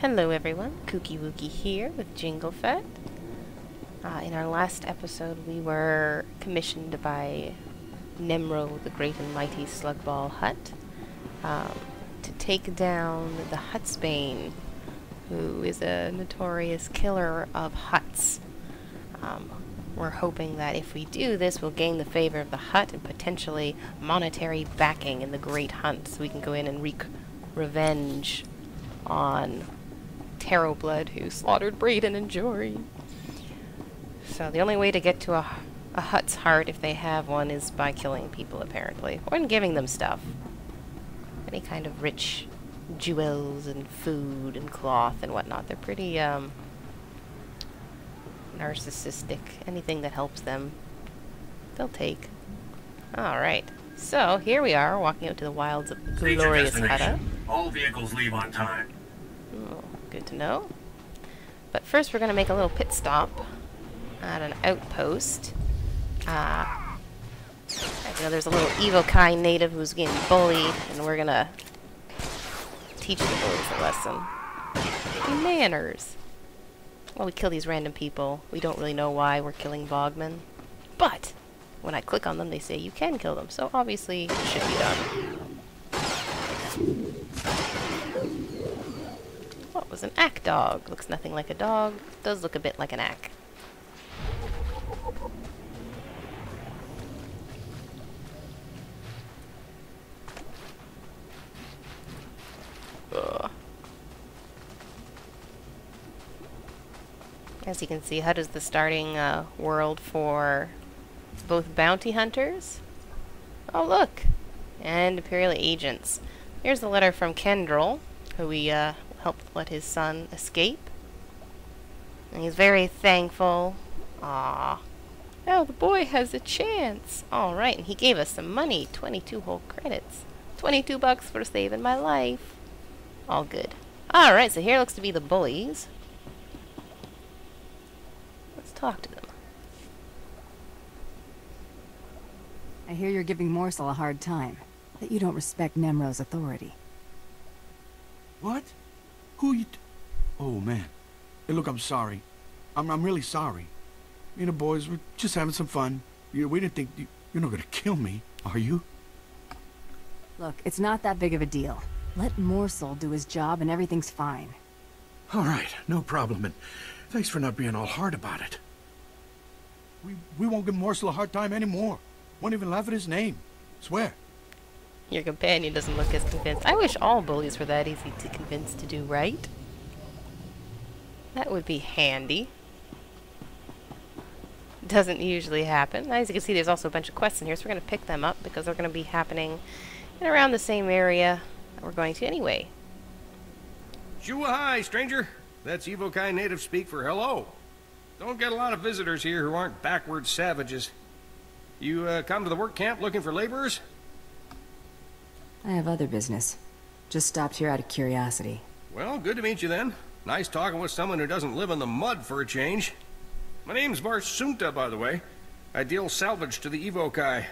Hello everyone, KookyWookie here with JingleFete. In our last episode we were commissioned by Nemro, the great and mighty Slugball Hut, to take down the Hutsbane, who is a notorious killer of huts. We're hoping that if we do this, we'll gain the favor of the hut and potentially monetary backing in the great hunt, so we can go in and wreak revenge on Terroblood, who slaughtered Brayden and Jory. So the only way to get to a hut's heart, if they have one, is by killing people, apparently. Or in giving them stuff. Any kind of rich jewels and food and cloth and whatnot. They're pretty, narcissistic. Anything that helps them, they'll take. Alright. So, here we are, walking out to the wilds of glorious Hutta. All vehicles leave on time. Oh, good to know. But first we're going to make a little pit stop at an outpost. I know there's a little Evokai native who's getting bullied, and we're going to teach the bullies a lesson. Manners. Well, we kill these random people. We don't really know why we're killing Bogman. But when I click on them, they say you can kill them. So obviously it should be done. What was an ack dog? Looks nothing like a dog. Does look a bit like an ack. Ugh. As you can see, Hut is the starting world for both bounty hunters. Oh, look! And Imperial agents. Here's the letter from Kendrell, who we helped let his son escape. And he's very thankful. Aww. Oh, the boy has a chance. Alright, and he gave us some money. 22 whole credits. 22 bucks for saving my life. All good. Alright, so here looks to be the bullies. Let's talk to them. I hear you're giving Morsel a hard time. That you don't respect Nemro's authority. What? Who you... Oh, man. Hey, look, I'm sorry. I'm really sorry. Me and the boys were just having some fun. We didn't think... You're not gonna kill me, are you? Look, it's not that big of a deal. Let Morsel do his job and everything's fine. All right, no problem, and thanks for not being all hard about it. We won't give Morsel a hard time anymore. Won't even laugh at his name. Swear. Your companion doesn't look as convinced. I wish all bullies were that easy to convince to do right. That would be handy. Doesn't usually happen. As you can see, there's also a bunch of quests in here, so we're going to pick them up because they're going to be happening in around the same area that we're going to anyway. Shoo-hi, stranger. That's Evokai native speak for hello. Don't get a lot of visitors here who aren't backward savages. You come to the work camp looking for laborers? I have other business. Just stopped here out of curiosity. Well, good to meet you then. Nice talking with someone who doesn't live in the mud for a change. My name's Varsunta, by the way. I deal salvage to the Evokai.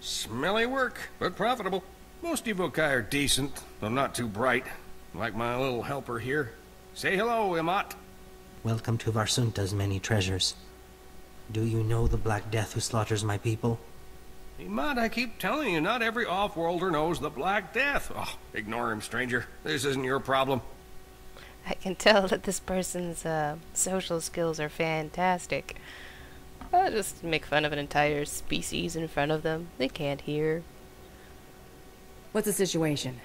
Smelly work, but profitable. Most Evokai are decent, though not too bright. Like my little helper here. Say hello, Imat. Welcome to Varsunta's many treasures. Do you know the Black Death who slaughters my people? Imat, I keep telling you, not every off-worlder knows the Black Death. Oh, ignore him, stranger. This isn't your problem. I can tell that this person's social skills are fantastic. I'll just make fun of an entire species in front of them. They can't hear. What's the situation?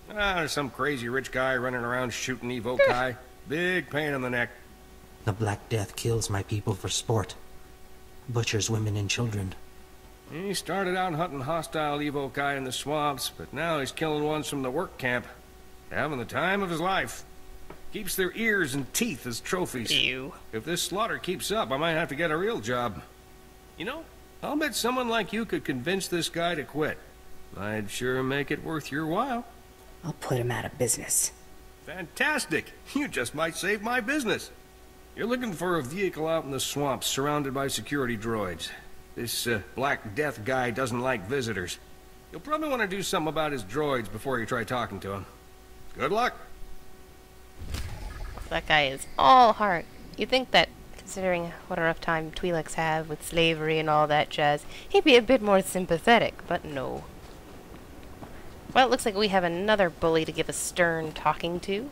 There's some crazy rich guy running around shooting Evokai. Big pain in the neck. The Black Death kills my people for sport. Butchers women and children. He started out hunting hostile Evokai in the swamps, but now he's killing ones from the work camp. Having the time of his life. Keeps their ears and teeth as trophies. Ew. If this slaughter keeps up, I might have to get a real job. You know, I'll bet someone like you could convince this guy to quit. I'd sure make it worth your while. I'll put him out of business. Fantastic! You just might save my business. You're looking for a vehicle out in the swamps surrounded by security droids. This Black Death guy doesn't like visitors. You'll probably want to do something about his droids before you try talking to him. Good luck. That guy is all heart. You'd think that, considering what a rough time Twi'leks have with slavery and all that jazz, he'd be a bit more sympathetic, but no. Well, it looks like we have another bully to give a stern talking to.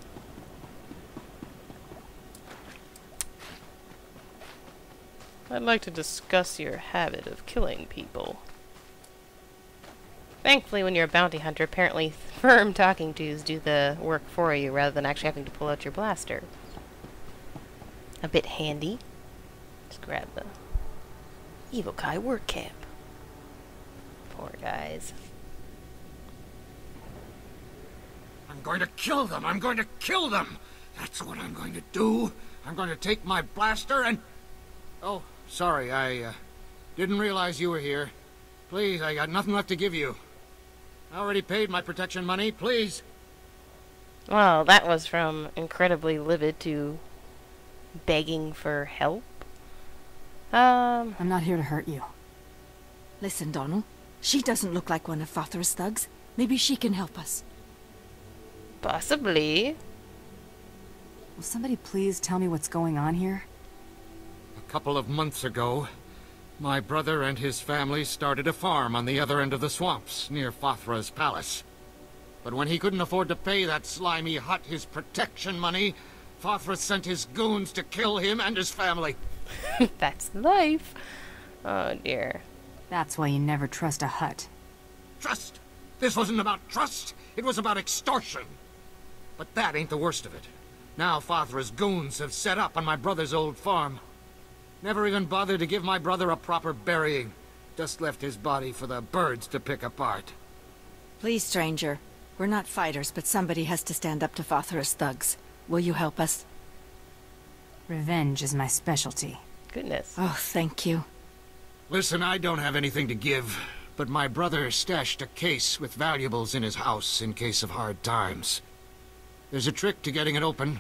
I'd like to discuss your habit of killing people. Thankfully, when you're a bounty hunter, apparently firm talking tos do the work for you rather than actually having to pull out your blaster. A bit handy. Just grab the Evokai work camp. Poor guys. I'm going to kill them! I'm going to kill them! That's what I'm going to do! I'm going to take my blaster and... Oh, sorry, I didn't realize you were here. Please, I got nothing left to give you. I already paid my protection money, please. Well, that was from incredibly livid to begging for help. I'm not here to hurt you. Listen, Donald. She doesn't look like one of Father's thugs. Maybe she can help us. Possibly. Will somebody please tell me what's going on here? A couple of months ago, my brother and his family started a farm on the other end of the swamps, near Fathra's palace. But when he couldn't afford to pay that slimy hut his protection money, Fathra sent his goons to kill him and his family. That's life. Oh dear. That's why you never trust a hut. Trust? This wasn't about trust. It was about extortion. But that ain't the worst of it. Now Fathra's goons have set up on my brother's old farm. Never even bothered to give my brother a proper burying. Just left his body for the birds to pick apart. Please, stranger. We're not fighters, but somebody has to stand up to Father's thugs. Will you help us? Revenge is my specialty. Goodness. Oh, thank you. Listen, I don't have anything to give, but my brother stashed a case with valuables in his house in case of hard times. There's a trick to getting it open,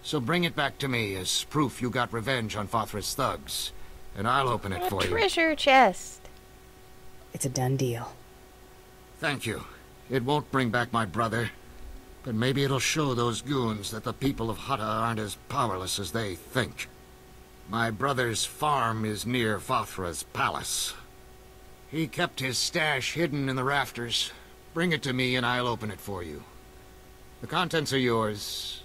so bring it back to me as proof you got revenge on Fathra's thugs, and I'll open it for you. Treasure chest. It's a done deal. Thank you. It won't bring back my brother, but maybe it'll show those goons that the people of Hutta aren't as powerless as they think. My brother's farm is near Fathra's palace. He kept his stash hidden in the rafters. Bring it to me and I'll open it for you. The contents are yours.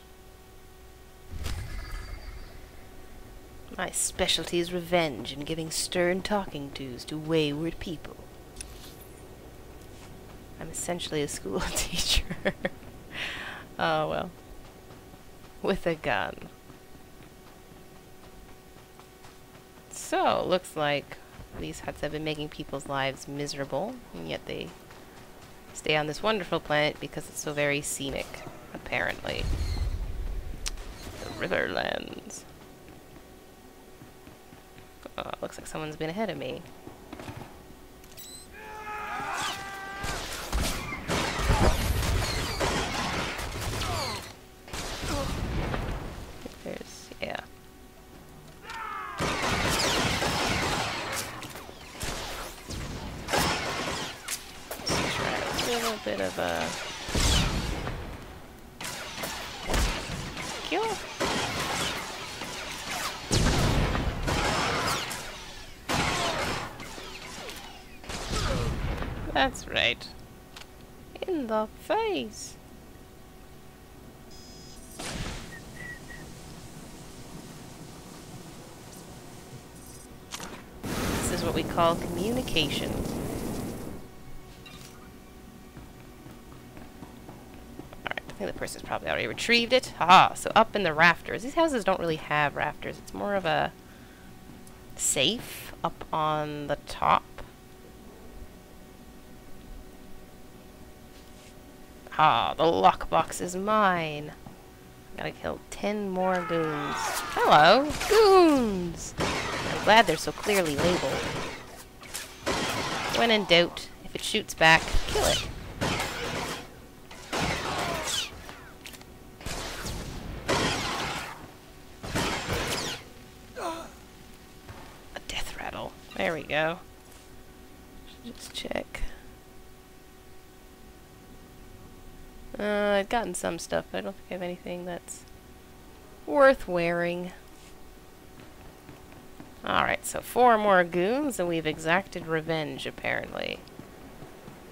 My specialty is revenge and giving stern talking tos to wayward people. I'm essentially a school teacher. Oh well. With a gun. So, looks like these huts have been making people's lives miserable, and yet they stay on this wonderful planet because it's so very scenic, apparently. The Riverlands. Oh, looks like someone's been ahead of me. There's, yeah. A little bit of a kill. That's right. In the face. This is what we call communication. Alright, I think the person's probably already retrieved it. Ah, so up in the rafters. These houses don't really have rafters. It's more of a safe up on the top. Ah, the lockbox is mine. Gotta kill 10 more goons. Hello, goons! I'm glad they're so clearly labeled. When in doubt, if it shoots back, kill it. A death rattle. There we go. Should just check. I've gotten some stuff, but I don't think I have anything that's worth wearing. Alright, so 4 more goons, and we've exacted revenge, apparently.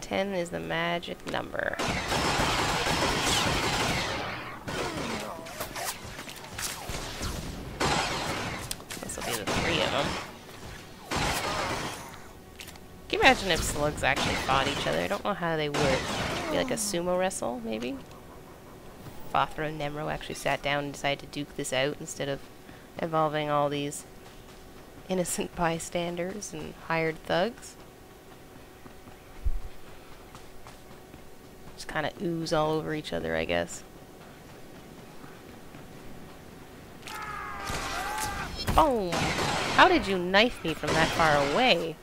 10 is the magic number. This will be the 3 of them. Can you imagine if slugs actually fought each other? I don't know how they would. Be like a sumo wrestle, maybe? Fothra and Nemro actually sat down and decided to duke this out instead of involving all these innocent bystanders and hired thugs. Just kind of ooze all over each other, I guess. Boom! How did you knife me from that far away?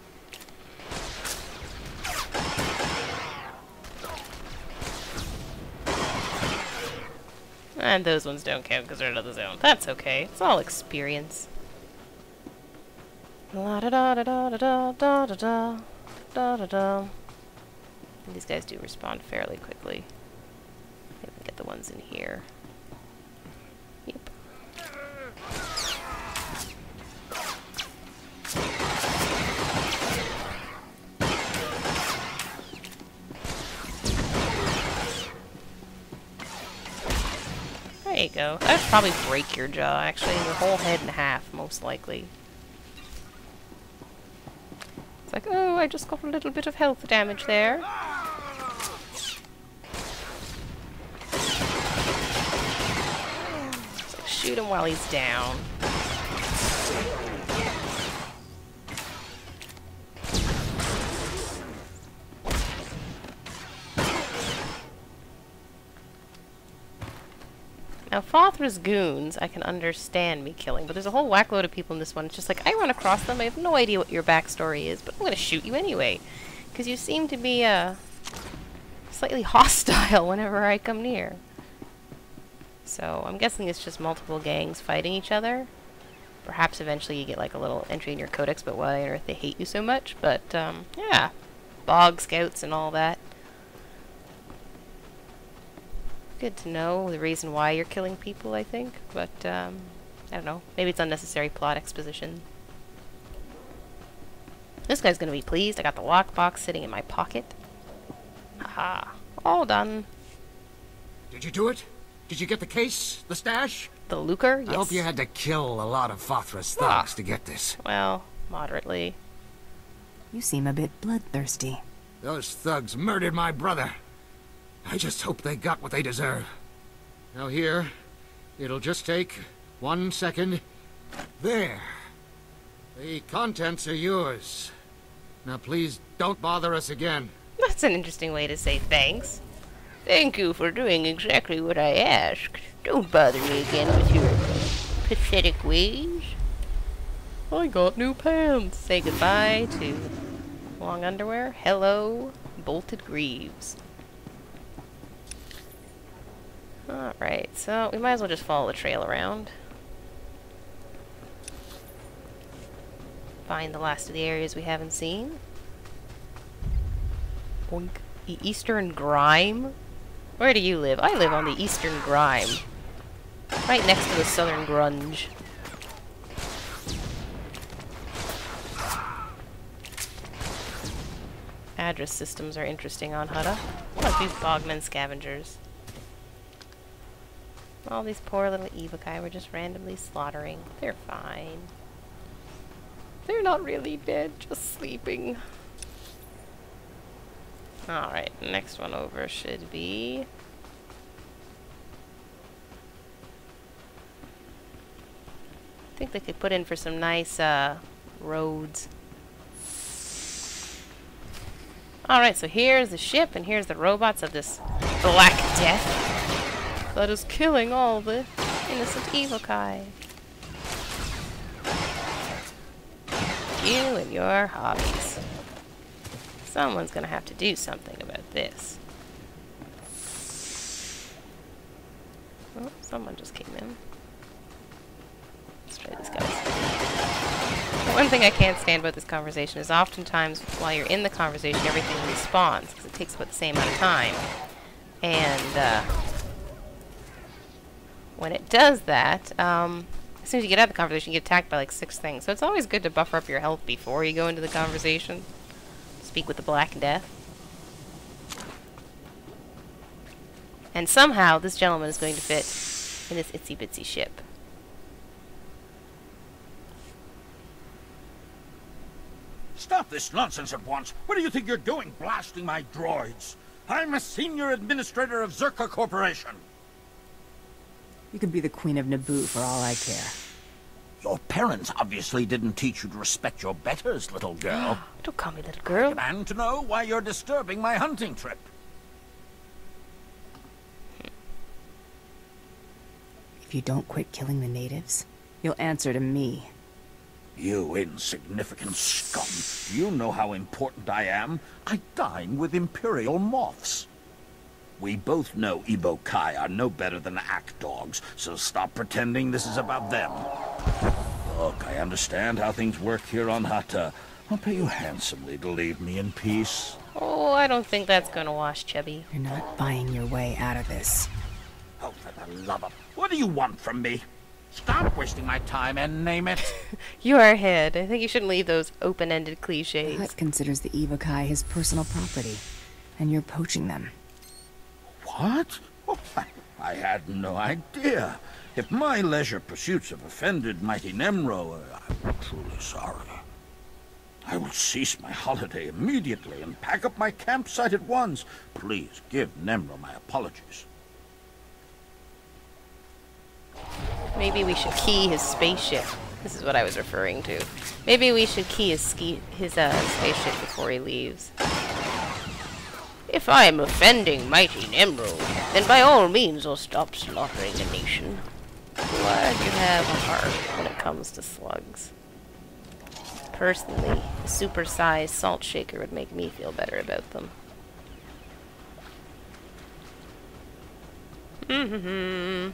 And those ones don't count because they're out of the zone. That's okay. It's all experience. La da da da da da da da da da da da. These guys do respond fairly quickly. Maybe we can get the ones in here. Yep. There you go. That would probably break your jaw, actually. Your whole head in half, most likely. It's like, oh, I just got a little bit of health damage there. It's like, shoot him while he's down. Now, Fothra's goons, I can understand me killing, but there's a whole whack load of people in this one. It's just like, I run across them, I have no idea what your backstory is, but I'm gonna shoot you anyway. Because you seem to be, slightly hostile whenever I come near. So, I'm guessing it's just multiple gangs fighting each other. Perhaps eventually you get, like, a little entry in your codex, but why on earth they hate you so much. But, yeah. Bog scouts and all that. Good to know the reason why you're killing people, I think, but, I don't know. Maybe it's unnecessary plot exposition. This guy's gonna be pleased. I got the lockbox sitting in my pocket. Haha. All done. Did you do it? Did you get the case? The stash? The lucre? Yes. I hope you had to kill a lot of Fothra's thugs to get this. Well, moderately. You seem a bit bloodthirsty. Those thugs murdered my brother. I just hope they got what they deserve. Now here, it'll just take 1 second. There. The contents are yours. Now please don't bother us again. That's an interesting way to say thanks. Thank you for doing exactly what I asked. Don't bother me again with your pathetic ways. I got new pants. Say goodbye to long underwear. Hello, bolted greaves. Alright, so we might as well just follow the trail around. Find the last of the areas we haven't seen. Boink. The Eastern Grime? Where do you live? I live on the Eastern Grime. Right next to the Southern Grunge. Address systems are interesting on Hutta. What are these Bogman scavengers? All these poor little Evokai we're just randomly slaughtering. They're fine. They're not really dead, just sleeping. Alright, next one over should be... I think they could put in for some nice, roads. Alright, so here's the ship, and here's the robots of this Black Death that is killing all the innocent Evokai. You and your hobbies. Someone's gonna have to do something about this. Oh, someone just came in. Let's try these guys. The one thing I can't stand about this conversation is oftentimes while you're in the conversation everything respawns, because it takes about the same amount of time. And, when it does that, as soon as you get out of the conversation, you get attacked by like 6 things. So it's always good to buffer up your health before you go into the conversation. Speak with the Black Death. And somehow this gentleman is going to fit in this itsy bitsy ship. Stop this nonsense at once. What do you think you're doing, blasting my droids? I'm a senior administrator of Zerka Corporation. You could be the Queen of Naboo for all I care. Your parents obviously didn't teach you to respect your betters, little girl. Don't call me little girl. And to know why you're disturbing my hunting trip. If you don't quit killing the natives, you'll answer to me. You insignificant scum. Do you know how important I am? I dine with Imperial moths. We both know Ebo Kai are no better than act dogs, so stop pretending this is about them. Look, I understand how things work here on Hutta. I'll pay you handsomely to leave me in peace. Oh, I don't think that's gonna wash, Chubby. You're not buying your way out of this. Oh, for the love of... What do you want from me? Stop wasting my time and name it. You are ahead. I think you shouldn't leave those open-ended The cliches. Hutt considers the Evokai his personal property, and you're poaching them. What? Oh, I had no idea. If my leisure pursuits have offended mighty Nemro, I'm truly sorry. I will cease my holiday immediately and pack up my campsite at once. Please give Nemro my apologies. Maybe we should key his spaceship. This is what I was referring to. Maybe we should key his spaceship before he leaves. If I am offending mighty Nemro, then by all means I'll stop slaughtering the nation. Glad you have a heart when it comes to slugs. Personally, a super-sized salt shaker would make me feel better about them.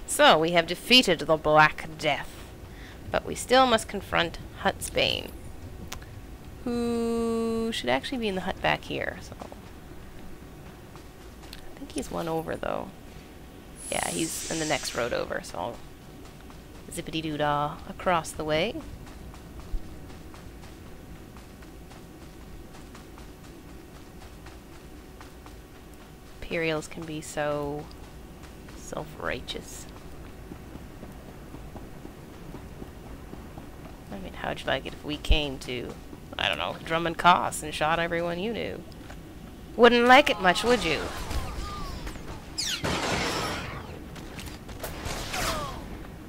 So, we have defeated the Black Death. But we still must confront Hutt's Bane, who should actually be in the hut back here. So, I think he's one over, though. Yeah, he's in the next road over, so I'll zippity-doo-dah across the way. Imperials can be so self-righteous. I mean, how'd you like it if we came to, I don't know, Drummond Koss and shot everyone you knew? Wouldn't like it much, would you?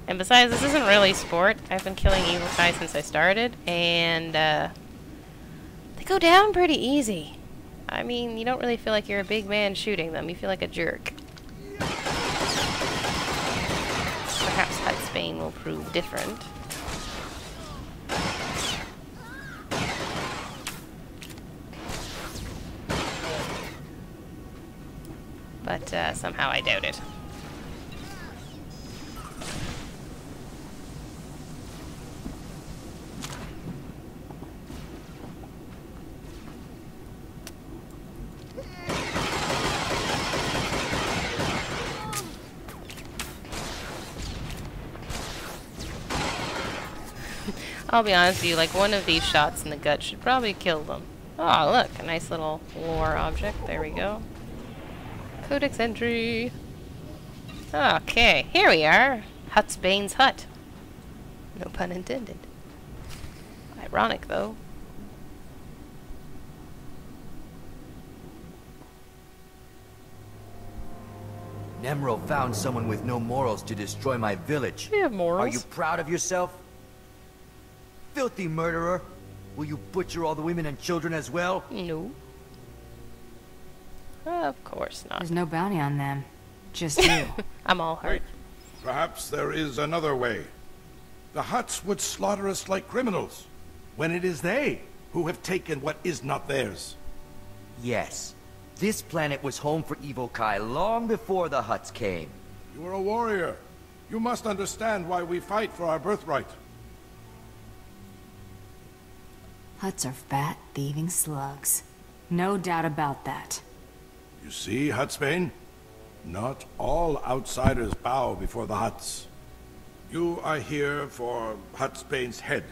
And besides, this isn't really sport. I've been killing evil guys since I started, and they go down pretty easy. I mean, you don't really feel like you're a big man shooting them. You feel like a jerk. Perhaps Hutt's Bane will prove different. But somehow I doubt it. I'll be honest with you, like one of these shots in the gut should probably kill them. Oh, look, a nice little lore object. There we go. Codex entry. Okay, here we are. Hutt's Bane's hut. No pun intended. Ironic, though. Nemro found someone with no morals to destroy my village. We have morals. Are you proud of yourself? Filthy murderer! Will you butcher all the women and children as well? No. Of course not. There's no bounty on them. Just you. I'm all hurt. Perhaps there is another way. The Hutts would slaughter us like criminals, when it is they who have taken what is not theirs. Yes. This planet was home for Evokai long before the Hutts came. You are a warrior. You must understand why we fight for our birthright. Hutts are fat, thieving slugs. No doubt about that. You see, Hutt's Bane? Not all outsiders bow before the Hutts. You are here for Hutsbane's head.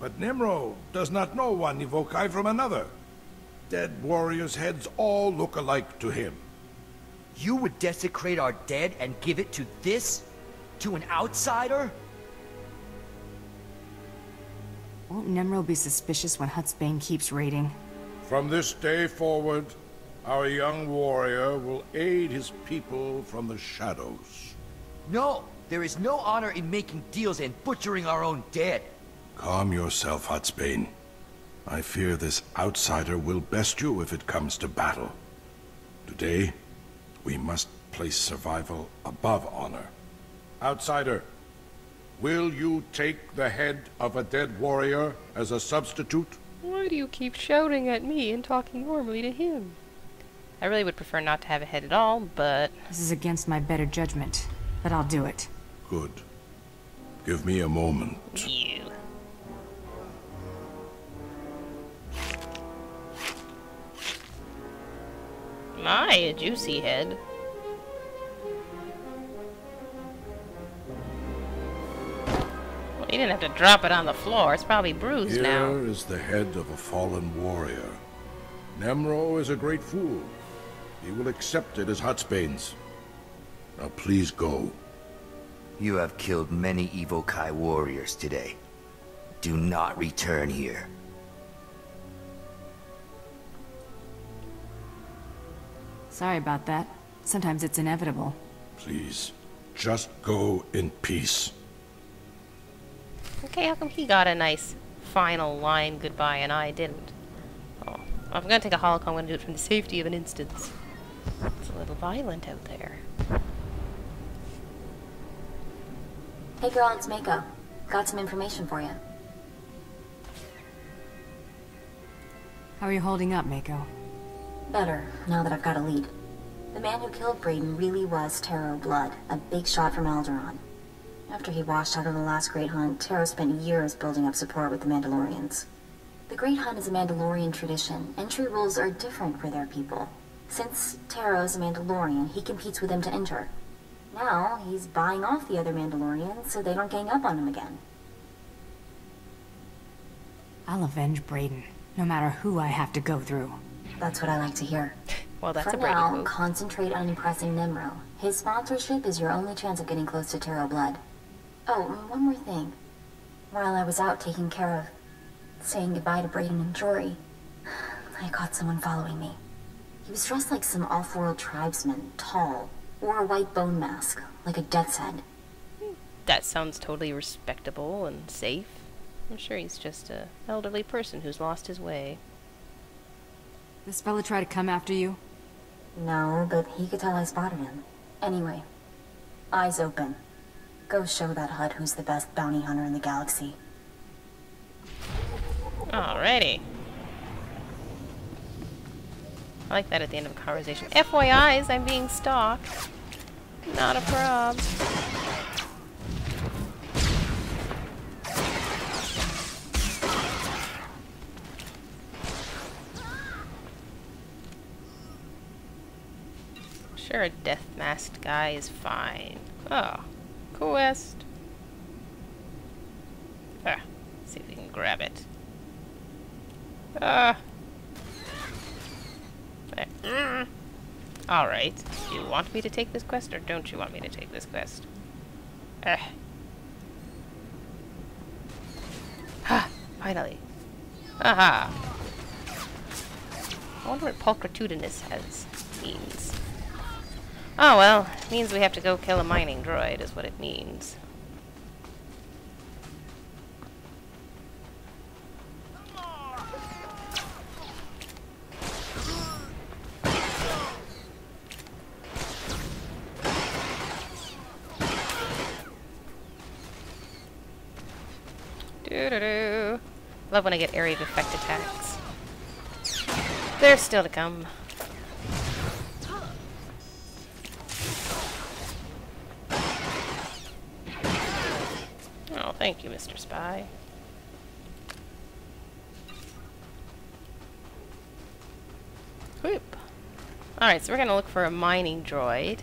But Nemro does not know one Evokai from another. Dead warriors' heads all look alike to him. You would desecrate our dead and give it to this? To an outsider? Won't Nemro be suspicious when Hutsbane keeps raiding? From this day forward, our young warrior will aid his people from the shadows. No, there is no honor in making deals and butchering our own dead. Calm yourself, Hutsbane. I fear this outsider will best you if it comes to battle. Today, we must place survival above honor. Outsider, will you take the head of a dead warrior as a substitute? Why do you keep shouting at me and talking normally to him? I really would prefer not to have a head at all, but... This is against my better judgment, but I'll do it. Good. Give me a moment. You. My, a juicy head. Well, you didn't have to drop it on the floor. It's probably bruised now. Here is the head of a fallen warrior. Nemro is a great fool. He will accept it as Hutsbane's. Now please go. You have killed many Evokai warriors today. Do not return here. Sorry about that. Sometimes it's inevitable. Please, just go in peace. Okay, how come he got a nice final line goodbye and I didn't? Oh, if I'm gonna take a holocaust, I'm gonna do it from the safety of an instance. It's a little violent out there. Hey girl, it's Mako. Got some information for you. How are you holding up, Mako? Better, now that I've got a lead. The man who killed Braden really was Taro Blood, a big shot from Alderaan. After he washed out of the last Great Hunt, Taro spent years building up support with the Mandalorians. The Great Hunt is a Mandalorian tradition. Entry rules are different for their people. Since Taro is a Mandalorian, he competes with them to enter. Now, he's buying off the other Mandalorians so they don't gang up on him again. I'll avenge Braden, no matter who I have to go through. That's what I like to hear. Well, that's For a Brady now, move. concentrate on impressing Nemro. His sponsorship is your only chance of getting close to Taro Blood. Oh, and one more thing. While I was out taking care of saying goodbye to Braden and Jory, I caught someone following me. He was dressed like some off-world tribesman, tall, wore a white bone mask, like a death's head. That sounds totally respectable and safe. I'm sure he's just an elderly person who's lost his way. This fella try to come after you? No, but he could tell I spotted him. Anyway, eyes open. Go show that Hutt who's the best bounty hunter in the galaxy. Alrighty. I like that at the end of a conversation. FYIs, I'm being stalked. Not a prob. Sure, a death-masked guy is fine. Oh, quest. Ah, see if we can grab it. Ah. Alright. Do you want me to take this quest, or don't you want me to take this quest? Ha! Finally. Aha! I wonder what pulchritudinous means. Oh well, it means we have to go kill a mining droid, is what it means. Doo-doo-doo. Love when I get area of effect attacks. They're still to come. Oh, thank you, Mr. Spy. Whoop. Alright, so we're gonna look for a mining droid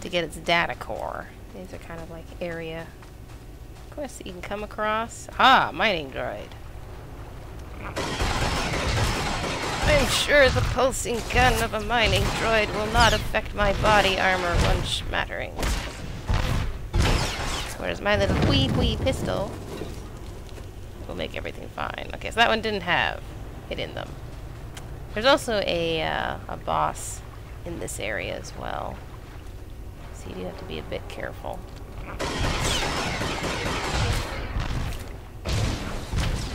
to get its data core. These are kind of like area quests that you can come across. Ah, mining droid. I'm sure the pulsing gun of a mining droid will not affect my body armor one smattering. Whereas my little wee pistol will make everything fine. Okay, so that one didn't have it in them. There's also a boss in this area as well. So you do have to be a bit careful.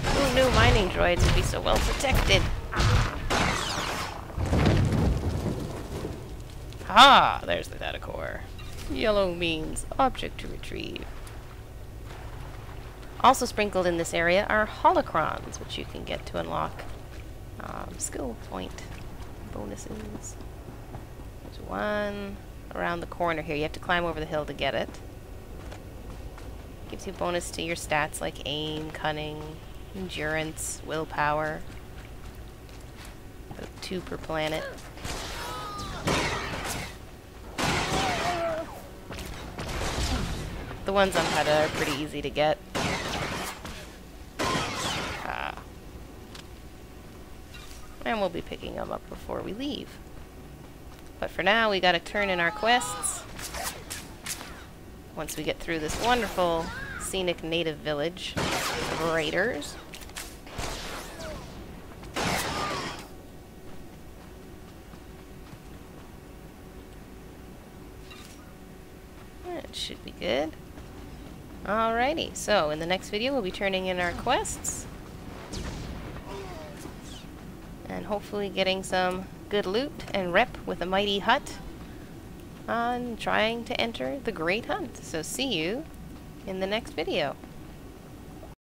Who knew mining droids would be so well protected? Ah, there's the data core. Yellow means object to retrieve. Also sprinkled in this area are holocrons, which you can get to unlock skill point bonuses. There's one around the corner here. You have to climb over the hill to get it. Gives you bonus to your stats like aim, cunning, endurance, willpower. About 2 per planet. The ones on Hutta are pretty easy to get. And we'll be picking them up before we leave. But for now, we gotta turn in our quests. Once we get through this wonderful, scenic native village of raiders. That should be good. Alrighty, so in the next video, we'll be turning in our quests. And hopefully getting some good loot and rep with a mighty hut on trying to enter the Great Hunt. So see you in the next video.